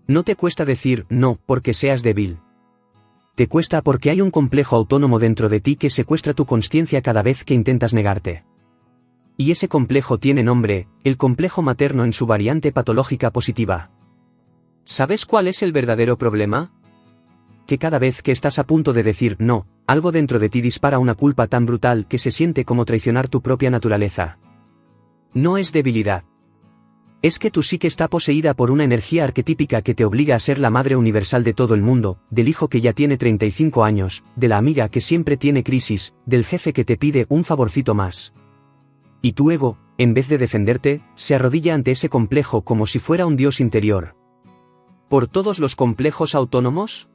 No te cuesta decir no porque seas débil. Te cuesta porque hay un complejo autónomo dentro de ti que secuestra tu consciencia cada vez que intentas negarte. Y ese complejo tiene nombre, el complejo materno en su variante patológica positiva. ¿Sabes cuál es el verdadero problema? Que cada vez que estás a punto de decir no, algo dentro de ti dispara una culpa tan brutal que se siente como traicionar tu propia naturaleza. No es debilidad. Es que tu psique está poseída por una energía arquetípica que te obliga a ser la madre universal de todo el mundo, del hijo que ya tiene 35 años, de la amiga que siempre tiene crisis, del jefe que te pide un favorcito más. Y tu ego, en vez de defenderte, se arrodilla ante ese complejo como si fuera un dios interior. ¿Por todos los complejos autónomos?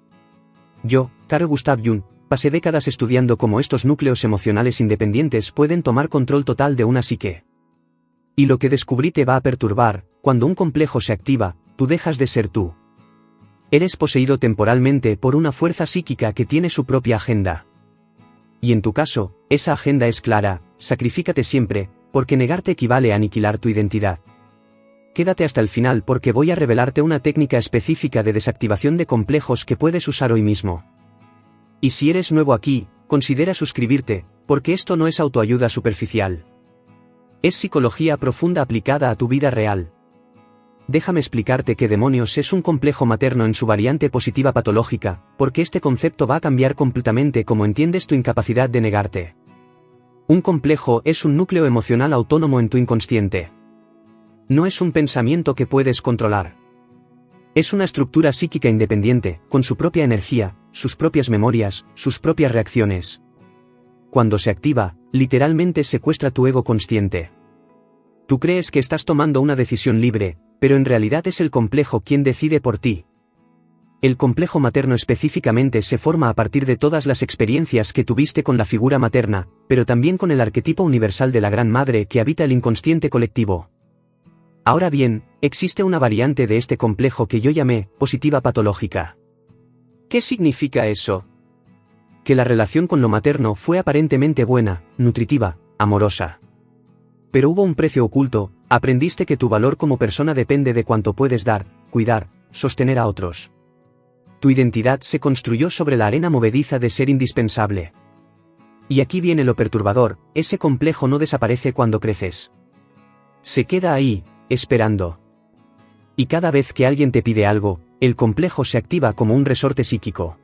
Yo, Carl Gustav Jung, pasé décadas estudiando cómo estos núcleos emocionales independientes pueden tomar control total de una psique. Y lo que descubrí te va a perturbar: cuando un complejo se activa, tú dejas de ser tú. Eres poseído temporalmente por una fuerza psíquica que tiene su propia agenda. Y en tu caso, esa agenda es clara: sacrifícate siempre, porque negarte equivale a aniquilar tu identidad. Quédate hasta el final porque voy a revelarte una técnica específica de desactivación de complejos que puedes usar hoy mismo. Y si eres nuevo aquí, considera suscribirte, porque esto no es autoayuda superficial. Es psicología profunda aplicada a tu vida real. Déjame explicarte qué demonios es un complejo materno en su variante positiva patológica, porque este concepto va a cambiar completamente cómo entiendes tu incapacidad de negarte. Un complejo es un núcleo emocional autónomo en tu inconsciente. No es un pensamiento que puedes controlar. Es una estructura psíquica independiente, con su propia energía, sus propias memorias, sus propias reacciones. Cuando se activa, literalmente secuestra tu ego consciente. Tú crees que estás tomando una decisión libre, pero en realidad es el complejo quien decide por ti. El complejo materno específicamente se forma a partir de todas las experiencias que tuviste con la figura materna, pero también con el arquetipo universal de la Gran Madre que habita el inconsciente colectivo. Ahora bien, existe una variante de este complejo que yo llamé positiva patológica. ¿Qué significa eso? Que la relación con lo materno fue aparentemente buena, nutritiva, amorosa. Pero hubo un precio oculto: aprendiste que tu valor como persona depende de cuánto puedes dar, cuidar, sostener a otros. Tu identidad se construyó sobre la arena movediza de ser indispensable. Y aquí viene lo perturbador: ese complejo no desaparece cuando creces. Se queda ahí, esperando. Y cada vez que alguien te pide algo, el complejo se activa como un resorte psíquico.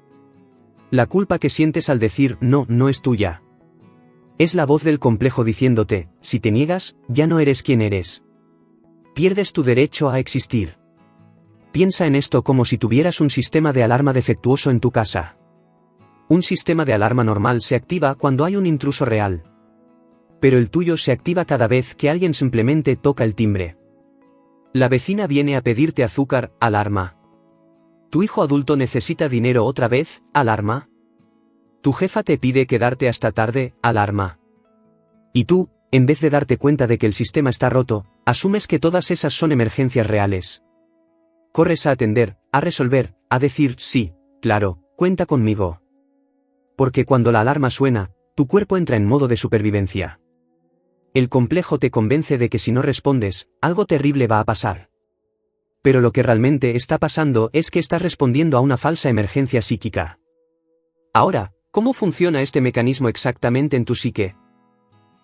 La culpa que sientes al decir no no es tuya. Es la voz del complejo diciéndote: si te niegas, ya no eres quien eres. Pierdes tu derecho a existir. Piensa en esto como si tuvieras un sistema de alarma defectuoso en tu casa. Un sistema de alarma normal se activa cuando hay un intruso real. Pero el tuyo se activa cada vez que alguien simplemente toca el timbre. La vecina viene a pedirte azúcar, alarma. Tu hijo adulto necesita dinero otra vez, alarma. Tu jefa te pide quedarte hasta tarde, alarma. Y tú, en vez de darte cuenta de que el sistema está roto, asumes que todas esas son emergencias reales. Corres a atender, a resolver, a decir sí, claro, cuenta conmigo. Porque cuando la alarma suena, tu cuerpo entra en modo de supervivencia. El complejo te convence de que si no respondes, algo terrible va a pasar. Pero lo que realmente está pasando es que estás respondiendo a una falsa emergencia psíquica. Ahora, ¿cómo funciona este mecanismo exactamente en tu psique?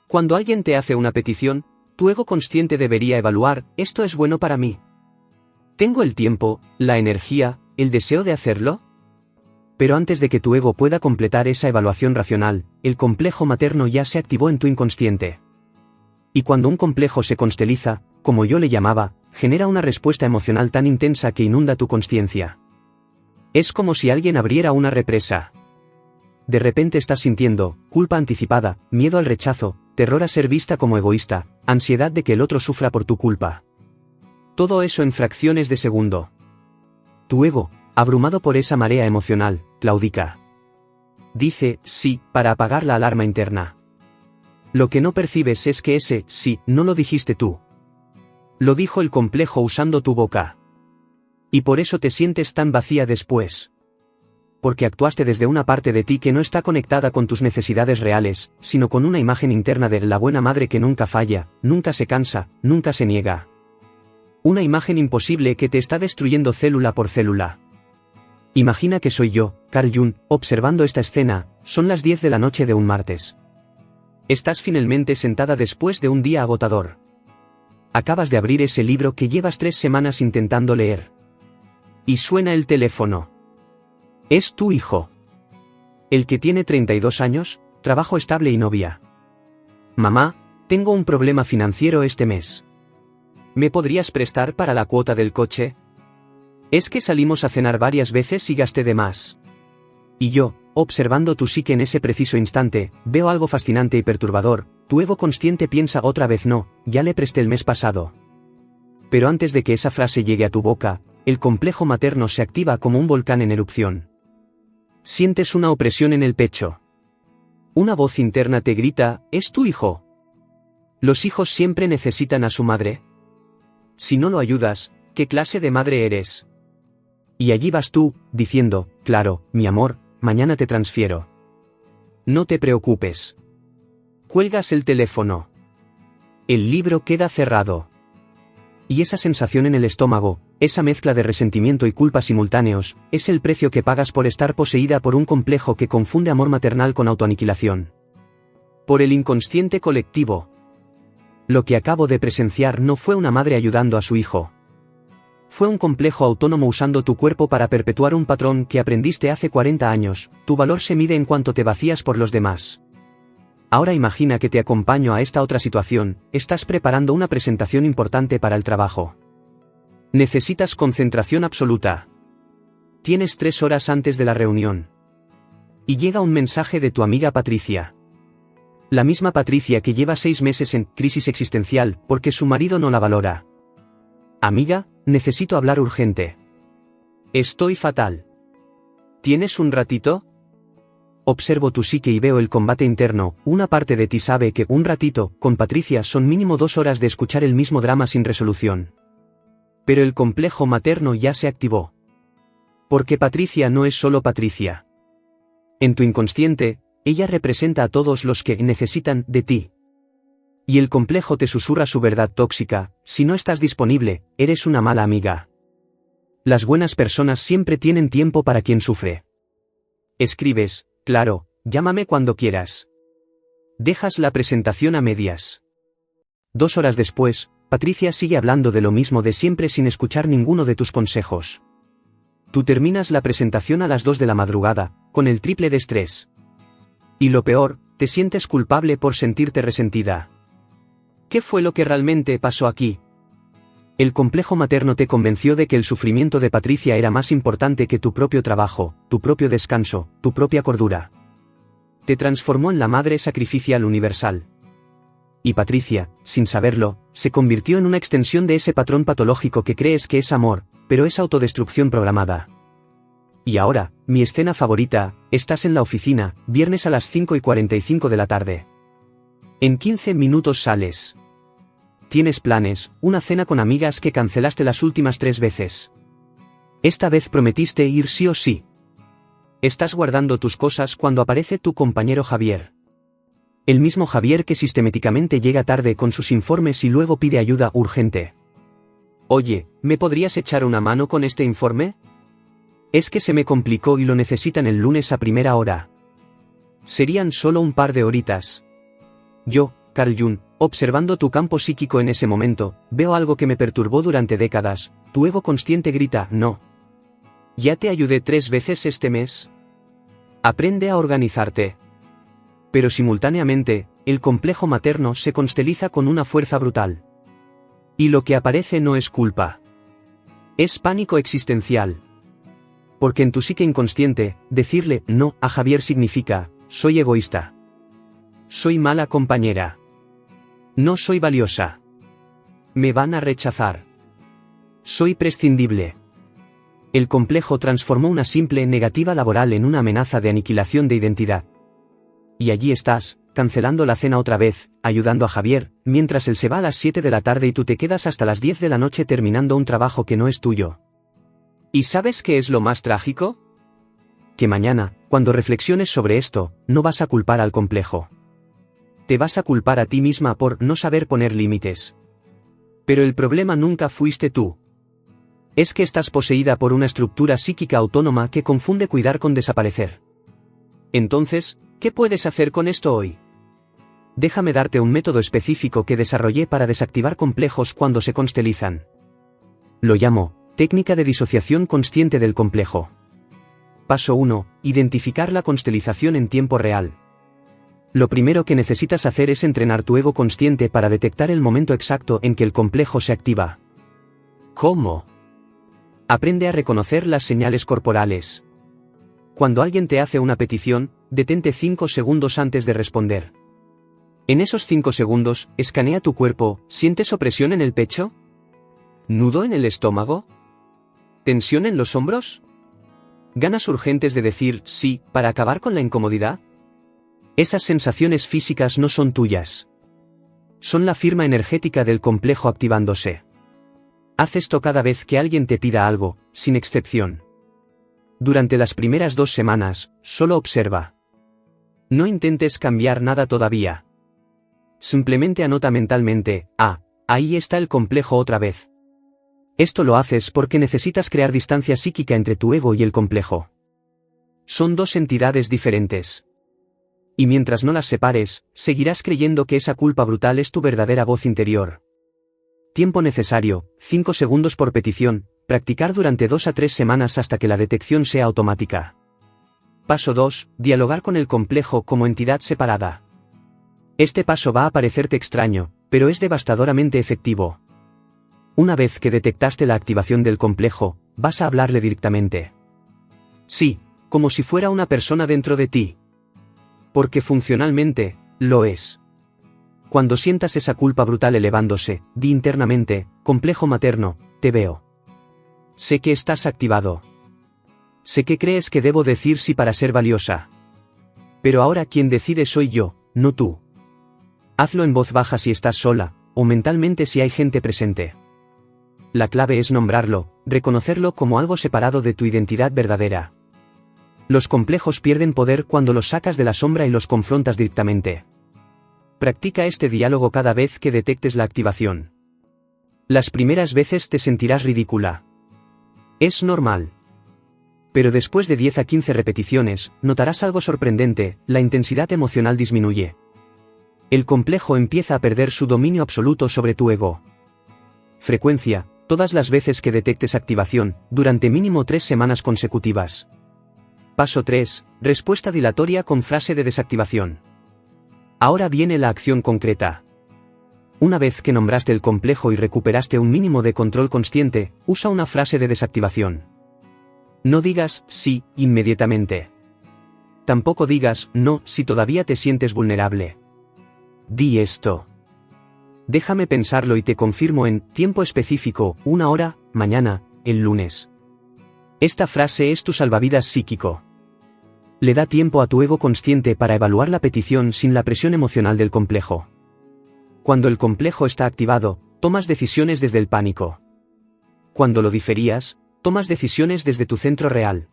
Cuando alguien te hace una petición, tu ego consciente debería evaluar: ¿esto es bueno para mí? ¿Tengo el tiempo, la energía, el deseo de hacerlo? Pero antes de que tu ego pueda completar esa evaluación racional, el complejo materno ya se activó en tu inconsciente. Y cuando un complejo se consteliza, como yo le llamaba, genera una respuesta emocional tan intensa que inunda tu consciencia. Es como si alguien abriera una represa. De repente estás sintiendo culpa anticipada, miedo al rechazo, terror a ser vista como egoísta, ansiedad de que el otro sufra por tu culpa. Todo eso en fracciones de segundo. Tu ego, abrumado por esa marea emocional, claudica. Dice sí para apagar la alarma interna. Lo que no percibes es que ese sí no lo dijiste tú. Lo dijo el complejo usando tu boca. Y por eso te sientes tan vacía después. Porque actuaste desde una parte de ti que no está conectada con tus necesidades reales, sino con una imagen interna de la buena madre que nunca falla, nunca se cansa, nunca se niega. Una imagen imposible que te está destruyendo célula por célula. Imagina que soy yo, Carl Jung, observando esta escena. Son las 10 de la noche de un martes. Estás finalmente sentada después de un día agotador. Acabas de abrir ese libro que llevas 3 semanas intentando leer. Y suena el teléfono. Es tu hijo. El que tiene 32 años, trabajo estable y novia. Mamá, tengo un problema financiero este mes. ¿Me podrías prestar para la cuota del coche? Es que salimos a cenar varias veces y gasté de más. Y yo, observando tu psique en ese preciso instante, veo algo fascinante y perturbador. Tu ego consciente piensa otra vez no, ya le presté el mes pasado. Pero antes de que esa frase llegue a tu boca, el complejo materno se activa como un volcán en erupción. Sientes una opresión en el pecho. Una voz interna te grita, ¿es tu hijo? ¿Los hijos siempre necesitan a su madre? Si no lo ayudas, ¿qué clase de madre eres? Y allí vas tú, diciendo, claro, mi amor, mañana te transfiero. No te preocupes. Cuelgas el teléfono. El libro queda cerrado. Y esa sensación en el estómago, esa mezcla de resentimiento y culpa simultáneos, es el precio que pagas por estar poseída por un complejo que confunde amor maternal con autoaniquilación. Por el inconsciente colectivo. Lo que acabo de presenciar no fue una madre ayudando a su hijo. Fue un complejo autónomo usando tu cuerpo para perpetuar un patrón que aprendiste hace 40 años. Tu valor se mide en cuanto te vacías por los demás. Ahora imagina que te acompaño a esta otra situación. Estás preparando una presentación importante para el trabajo. Necesitas concentración absoluta. Tienes 3 horas antes de la reunión. Y llega un mensaje de tu amiga Patricia. La misma Patricia que lleva 6 meses en crisis existencial porque su marido no la valora. Amiga, necesito hablar urgente. Estoy fatal. ¿Tienes un ratito? Observo tu psique y veo el combate interno. Una parte de ti sabe que un ratito, con Patricia, son mínimo 2 horas de escuchar el mismo drama sin resolución. Pero el complejo materno ya se activó. Porque Patricia no es solo Patricia. En tu inconsciente, ella representa a todos los que necesitan de ti. Y el complejo te susurra su verdad tóxica: si no estás disponible, eres una mala amiga. Las buenas personas siempre tienen tiempo para quien sufre. Escribes, claro, llámame cuando quieras. Dejas la presentación a medias. 2 horas después, Patricia sigue hablando de lo mismo de siempre sin escuchar ninguno de tus consejos. Tú terminas la presentación a las 2 de la madrugada, con el triple de estrés. Y lo peor, te sientes culpable por sentirte resentida. ¿Qué fue lo que realmente pasó aquí? El complejo materno te convenció de que el sufrimiento de Patricia era más importante que tu propio trabajo, tu propio descanso, tu propia cordura. Te transformó en la madre sacrificial universal. Y Patricia, sin saberlo, se convirtió en una extensión de ese patrón patológico que crees que es amor, pero es autodestrucción programada. Y ahora, mi escena favorita, estás en la oficina, viernes a las 5:45 de la tarde. En 15 minutos sales. Tienes planes, una cena con amigas que cancelaste las últimas 3 veces. Esta vez prometiste ir sí o sí. Estás guardando tus cosas cuando aparece tu compañero Javier. El mismo Javier que sistemáticamente llega tarde con sus informes y luego pide ayuda urgente. Oye, ¿me podrías echar una mano con este informe? Es que se me complicó y lo necesitan el lunes a primera hora. Serían solo un par de horitas. Yo, Carl Jung, observando tu campo psíquico en ese momento, veo algo que me perturbó durante décadas. Tu ego consciente grita, no. Ya te ayudé 3 veces este mes. Aprende a organizarte. Pero simultáneamente, el complejo materno se consteliza con una fuerza brutal. Y lo que aparece no es culpa. Es pánico existencial. Porque en tu psique inconsciente, decirle no a Javier significa, soy egoísta. Soy mala compañera. No soy valiosa. Me van a rechazar. Soy prescindible. El complejo transformó una simple negativa laboral en una amenaza de aniquilación de identidad. Y allí estás, cancelando la cena otra vez, ayudando a Javier, mientras él se va a las 7 de la tarde y tú te quedas hasta las 10 de la noche terminando un trabajo que no es tuyo. ¿Y sabes qué es lo más trágico? Que mañana, cuando reflexiones sobre esto, no vas a culpar al complejo. Te vas a culpar a ti misma por no saber poner límites. Pero el problema nunca fuiste tú. Es que estás poseída por una estructura psíquica autónoma que confunde cuidar con desaparecer. Entonces, ¿qué puedes hacer con esto hoy? Déjame darte un método específico que desarrollé para desactivar complejos cuando se constelizan. Lo llamo técnica de disociación consciente del complejo. Paso 1. Identificar la constelización en tiempo real. Lo primero que necesitas hacer es entrenar tu ego consciente para detectar el momento exacto en que el complejo se activa. ¿Cómo? Aprende a reconocer las señales corporales. Cuando alguien te hace una petición, detente 5 segundos antes de responder. En esos 5 segundos, escanea tu cuerpo. ¿Sientes opresión en el pecho? ¿Nudo en el estómago? ¿Tensión en los hombros? ¿Ganas urgentes de decir sí para acabar con la incomodidad? Esas sensaciones físicas no son tuyas. Son la firma energética del complejo activándose. Haz esto cada vez que alguien te pida algo, sin excepción. Durante las primeras 2 semanas, solo observa. No intentes cambiar nada todavía. Simplemente anota mentalmente, ahí está el complejo otra vez. Esto lo haces porque necesitas crear distancia psíquica entre tu ego y el complejo. Son 2 entidades diferentes. Y mientras no las separes, seguirás creyendo que esa culpa brutal es tu verdadera voz interior. Tiempo necesario, 5 segundos por petición, practicar durante 2 a 3 semanas hasta que la detección sea automática. Paso 2. Dialogar con el complejo como entidad separada. Este paso va a parecerte extraño, pero es devastadoramente efectivo. Una vez que detectaste la activación del complejo, vas a hablarle directamente. Sí, como si fuera una persona dentro de ti. Porque funcionalmente, lo es. Cuando sientas esa culpa brutal elevándose, di internamente, complejo materno, te veo. Sé que estás activado. Sé que crees que debo decir sí para ser valiosa. Pero ahora quien decide soy yo, no tú. Hazlo en voz baja si estás sola, o mentalmente si hay gente presente. La clave es nombrarlo, reconocerlo como algo separado de tu identidad verdadera. Los complejos pierden poder cuando los sacas de la sombra y los confrontas directamente. Practica este diálogo cada vez que detectes la activación. Las primeras veces te sentirás ridícula. Es normal. Pero después de 10 a 15 repeticiones, notarás algo sorprendente, la intensidad emocional disminuye. El complejo empieza a perder su dominio absoluto sobre tu ego. Frecuencia, todas las veces que detectes activación, durante mínimo 3 semanas consecutivas. Paso 3. Respuesta dilatoria con frase de desactivación. Ahora viene la acción concreta. Una vez que nombraste el complejo y recuperaste un mínimo de control consciente, usa una frase de desactivación. No digas sí inmediatamente. Tampoco digas no si todavía te sientes vulnerable. Di esto. Déjame pensarlo y te confirmo en tiempo específico, 1 hora, mañana, el lunes. Esta frase es tu salvavidas psíquico. Le da tiempo a tu ego consciente para evaluar la petición sin la presión emocional del complejo. Cuando el complejo está activado, tomas decisiones desde el pánico. Cuando lo diferías, tomas decisiones desde tu centro real.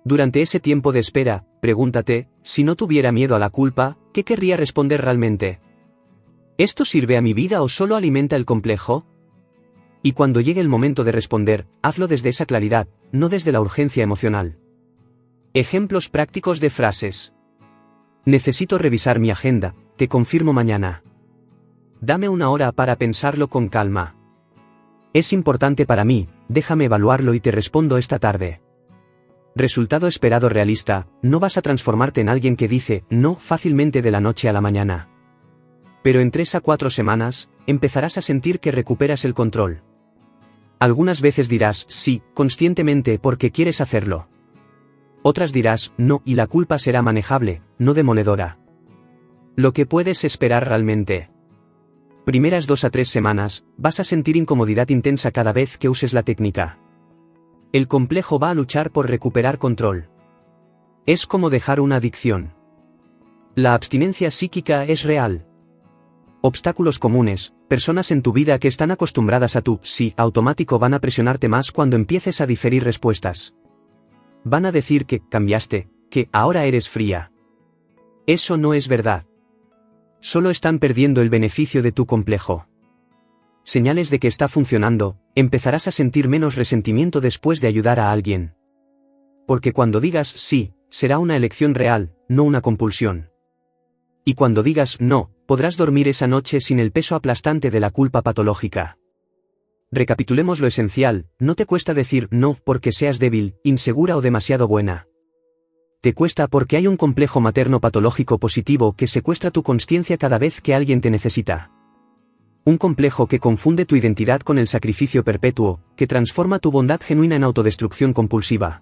Durante ese tiempo de espera, pregúntate, si no tuviera miedo a la culpa, ¿qué querría responder realmente? ¿Esto sirve a mi vida o solo alimenta el complejo? Y cuando llegue el momento de responder, hazlo desde esa claridad, no desde la urgencia emocional. Ejemplos prácticos de frases. Necesito revisar mi agenda, te confirmo mañana. Dame 1 hora para pensarlo con calma. Es importante para mí, déjame evaluarlo y te respondo esta tarde. Resultado esperado realista, no vas a transformarte en alguien que dice no fácilmente de la noche a la mañana. Pero en 3 a 4 semanas, empezarás a sentir que recuperas el control. Algunas veces dirás sí, conscientemente porque quieres hacerlo. Otras dirás no y la culpa será manejable, no demoledora. Lo que puedes esperar realmente. Primeras 2 a 3 semanas, vas a sentir incomodidad intensa cada vez que uses la técnica. El complejo va a luchar por recuperar control. Es como dejar una adicción. La abstinencia psíquica es real. Obstáculos comunes, personas en tu vida que están acostumbradas a tu sí automático van a presionarte más cuando empieces a diferir respuestas. Van a decir que cambiaste, que ahora eres fría. Eso no es verdad. Solo están perdiendo el beneficio de tu complejo. señales de que está funcionando, empezarás a sentir menos resentimiento después de ayudar a alguien. Porque cuando digas sí, será una elección real, no una compulsión. Y cuando digas no, podrás dormir esa noche sin el peso aplastante de la culpa patológica. Recapitulemos lo esencial, no te cuesta decir no porque seas débil, insegura o demasiado buena. Te cuesta porque hay un complejo materno patológico positivo que secuestra tu consciencia cada vez que alguien te necesita. Un complejo que confunde tu identidad con el sacrificio perpetuo, que transforma tu bondad genuina en autodestrucción compulsiva.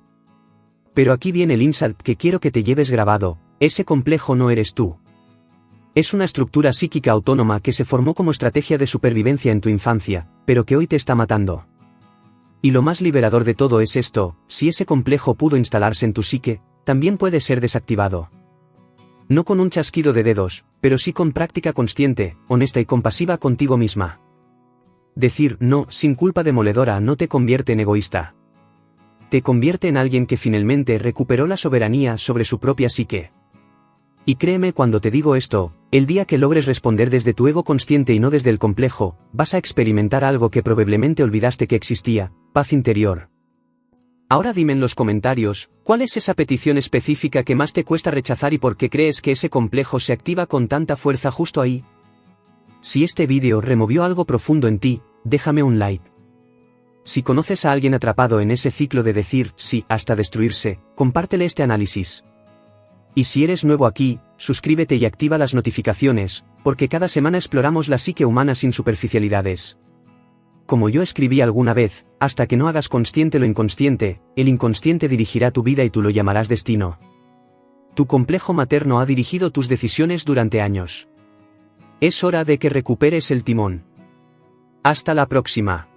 Pero aquí viene el insight que quiero que te lleves grabado, ese complejo no eres tú. Es una estructura psíquica autónoma que se formó como estrategia de supervivencia en tu infancia, pero que hoy te está matando. Y lo más liberador de todo es esto, si ese complejo pudo instalarse en tu psique, también puede ser desactivado. No con un chasquido de dedos, pero sí con práctica consciente, honesta y compasiva contigo misma. Decir no sin culpa demoledora no te convierte en egoísta. Te convierte en alguien que finalmente recuperó la soberanía sobre su propia psique. Y créeme cuando te digo esto, el día que logres responder desde tu ego consciente y no desde el complejo, vas a experimentar algo que probablemente olvidaste que existía, paz interior. Ahora dime en los comentarios, ¿cuál es esa petición específica que más te cuesta rechazar y por qué crees que ese complejo se activa con tanta fuerza justo ahí? Si este vídeo removió algo profundo en ti, déjame un like. Si conoces a alguien atrapado en ese ciclo de decir sí hasta destruirse, compártele este análisis. Y si eres nuevo aquí, suscríbete y activa las notificaciones, porque cada semana exploramos la psique humana sin superficialidades. Como yo escribí alguna vez, hasta que no hagas consciente lo inconsciente, el inconsciente dirigirá tu vida y tú lo llamarás destino. Tu complejo materno ha dirigido tus decisiones durante años. Es hora de que recuperes el timón. Hasta la próxima.